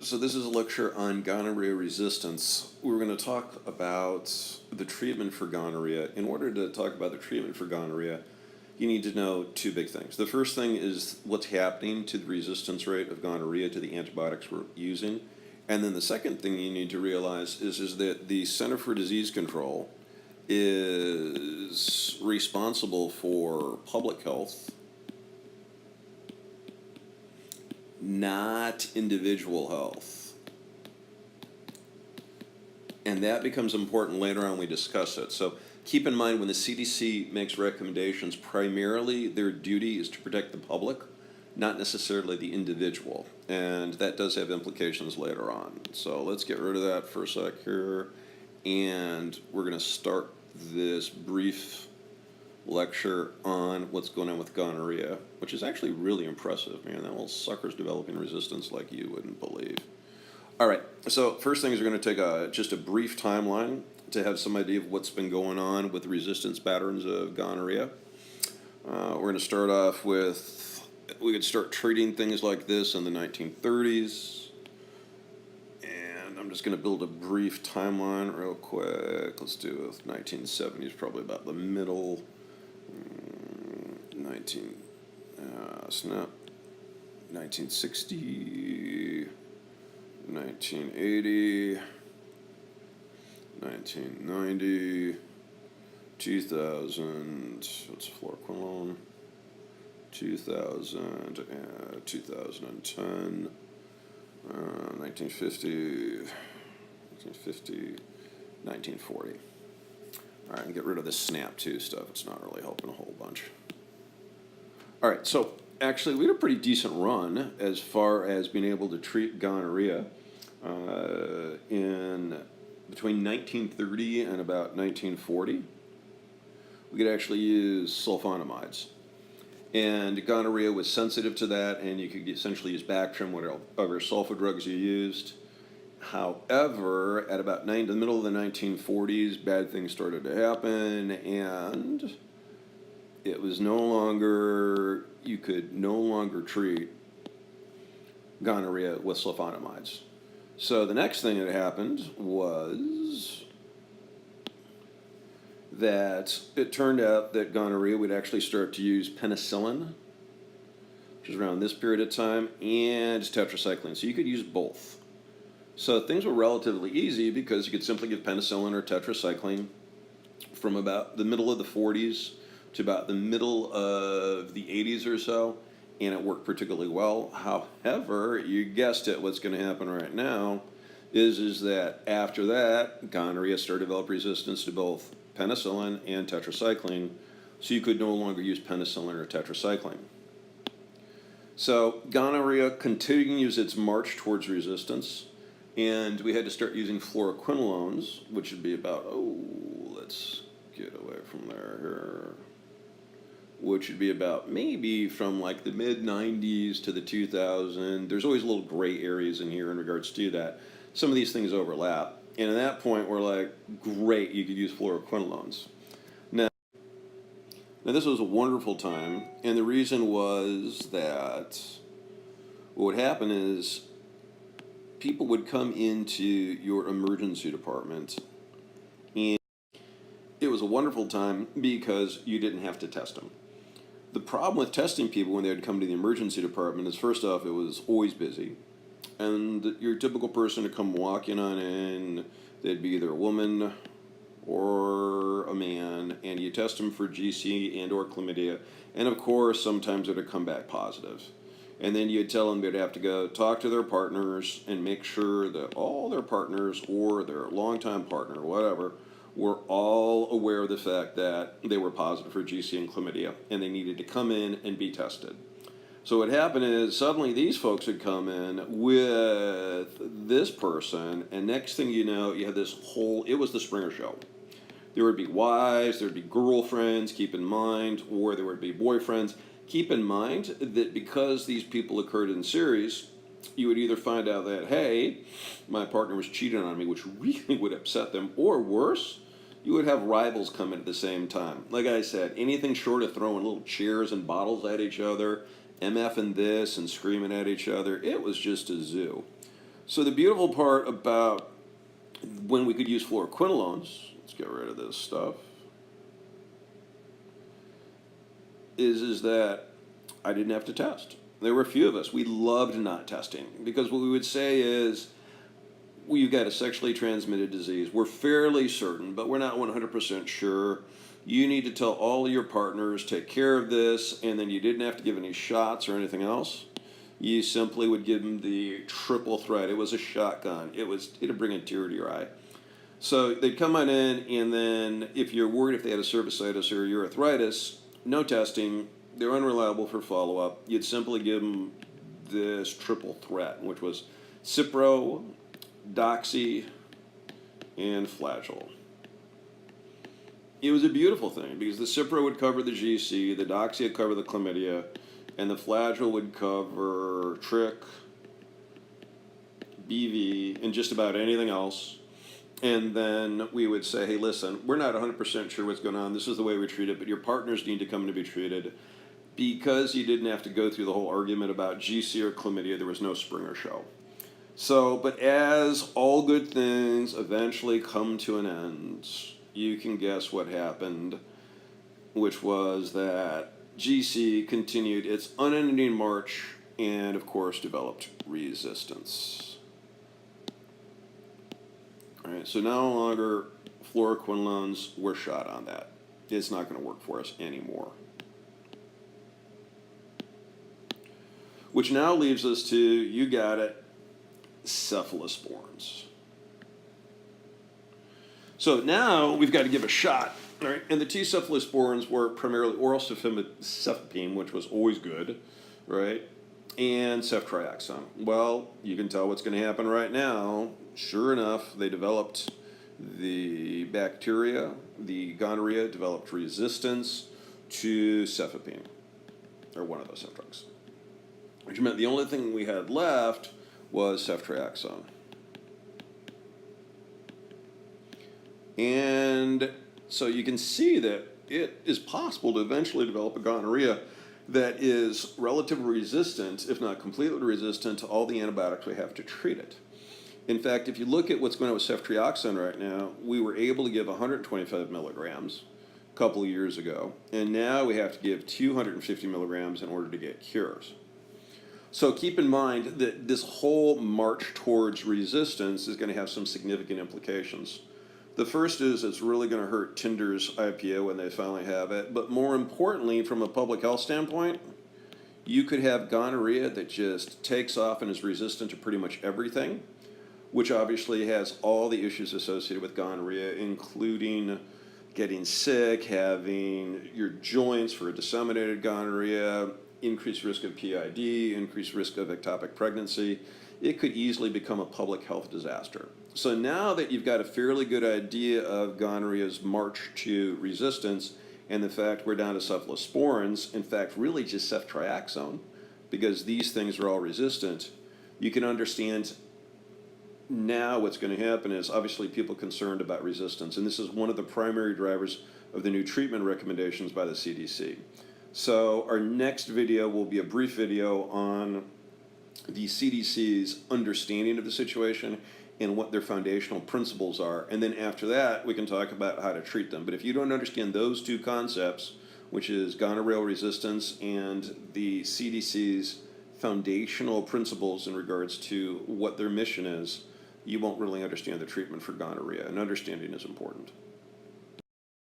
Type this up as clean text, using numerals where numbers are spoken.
So this is a lecture on gonorrhea resistance. We're going to talk about the treatment for gonorrhea. In order to talk about the treatment for gonorrhea, you need to know two big things. The first thing is what's happening to the resistance rate of gonorrhea to the antibiotics we're using. And then the second thing you need to realize is that the Center for Disease Control is responsible for public health, not individual health. And that becomes important later on when we discuss it. So keep in mind when the CDC makes recommendations, primarily their duty is to protect the public, not necessarily the individual. And that does have implications later on. So let's get rid of that for a sec here. And we're going to start this brief lecture on what's going on with gonorrhea, which is actually really impressive, man. That little sucker's developing resistance like you wouldn't believe. All right, so first thing is we're going to take just a brief timeline to have some idea of what's been going on with the resistance patterns of gonorrhea. We're going to start off with, we could start treating things like this in the 1930s. And I'm just going to build a brief timeline real quick. Let's do it with 1970s, probably about the middle. 1960, 1980, 1990, 2000, what's fluoroquinolone, 2000, 2010, 1950, 1940. All right, and get rid of this SNAP2 stuff. It's not really helping a whole bunch. All right, so actually we had a pretty decent run as far as being able to treat gonorrhea in between 1930 and about 1940. We could actually use sulfonamides. And gonorrhea was sensitive to that, and you could essentially use Bactrim, whatever sulfa drugs you used. However, at about the middle of the 1940s, bad things started to happen, and it was you could no longer treat gonorrhea with sulfonamides. So the next thing that happened was that it turned out that gonorrhea would actually start to use penicillin, which is around this period of time, and tetracycline. So you could use both. So things were relatively easy because you could simply give penicillin or tetracycline from about the middle of the 40s to about the middle of the 80s or so, and it worked particularly well. However, you guessed it, what's going to happen right now is that after that, gonorrhea started to develop resistance to both penicillin and tetracycline, so you could no longer use penicillin or tetracycline. So gonorrhea continues its march towards resistance, and we had to start using fluoroquinolones, which would be about, let's get away from there here, which would be about maybe from like the mid-90s to the 2000s. There's always little gray areas in here in regards to that. Some of these things overlap. And at that point, we're like, great, you could use fluoroquinolones. Now this was a wonderful time, and the reason was that what would happen is people would come into your emergency department, and it was a wonderful time because you didn't have to test them. The problem with testing people when they would come to the emergency department is, first off, it was always busy. And your typical person to come walking on in, they'd be either a woman or a man, and you test them for GC and or chlamydia. And of course, sometimes it would come back positive. And then you'd tell them they'd have to go talk to their partners and make sure that all their partners or their longtime partner, whatever, were all aware of the fact that they were positive for GC and chlamydia, and they needed to come in and be tested. So what happened is suddenly these folks would come in with this person, and next thing you know, you had this it was the Springer Show. There would be wives, there would be girlfriends, keep in mind, or there would be boyfriends. Keep in mind that because these people occurred in series, you would either find out that, hey, my partner was cheating on me, which really would upset them, or worse, you would have rivals come in at the same time. Like I said, anything short of throwing little chairs and bottles at each other, MF and this and screaming at each other, it was just a zoo. So the beautiful part about when we could use fluoroquinolones, let's get rid of this stuff, is that I didn't have to test. There were a few of us. We loved not testing because what we would say is, well, you've got a sexually transmitted disease. We're fairly certain, but we're not 100% sure. You need to tell all of your partners, take care of this, and then you didn't have to give any shots or anything else. You simply would give them the triple threat. It was a shotgun. It'd bring a tear to your eye. So they'd come on in, and then if you're worried if they had a cervicitis or urethritis, no testing. They're unreliable for follow-up. You'd simply give them this triple threat, which was Cipro, Doxy, and Flagyl. It was a beautiful thing because the Cipro would cover the GC, the Doxy would cover the chlamydia, and the Flagyl would cover Trick, BV, and just about anything else. And then we would say, hey, listen, we're not 100% sure what's going on. This is the way we treat it, but your partners need to come to be treated. Because you didn't have to go through the whole argument about GC or chlamydia, there was no Springer show. So, but as all good things eventually come to an end, you can guess what happened, which was that GC continued its unending march and, of course, developed resistance. All right, so no longer fluoroquinolones were shot on that. It's not going to work for us anymore. Which now leaves us to, you got it, cephalosporins. So now we've got to give a shot, right? And the T cephalosporins were primarily oral cefepime, which was always good, right? And ceftriaxone. Well, you can tell what's going to happen right now. Sure enough, they developed the bacteria, the gonorrhea developed resistance to cefepime, or one of those drugs. Which meant the only thing we had left was ceftriaxone. And so you can see that it is possible to eventually develop a gonorrhea that is relatively resistant, if not completely resistant, to all the antibiotics we have to treat it. In fact, if you look at what's going on with ceftriaxone right now, we were able to give 125 milligrams a couple of years ago, and now we have to give 250 milligrams in order to get cures. So keep in mind that this whole march towards resistance is going to have some significant implications. The first is it's really going to hurt Tinder's IPO when they finally have it. But more importantly, from a public health standpoint, you could have gonorrhea that just takes off and is resistant to pretty much everything, which obviously has all the issues associated with gonorrhea, including getting sick, having your joints for a disseminated gonorrhea, increased risk of PID, increased risk of ectopic pregnancy. It could easily become a public health disaster. So now that you've got a fairly good idea of gonorrhea's march to resistance and the fact we're down to cephalosporins, in fact, really just ceftriaxone, because these things are all resistant, you can understand now what's going to happen is obviously people concerned about resistance, and this is one of the primary drivers of the new treatment recommendations by the CDC. So our next video will be a brief video on the CDC's understanding of the situation and what their foundational principles are. And then after that, we can talk about how to treat them. But if you don't understand those two concepts, which is gonorrheal resistance and the CDC's foundational principles in regards to what their mission is, you won't really understand the treatment for gonorrhea. And understanding is important.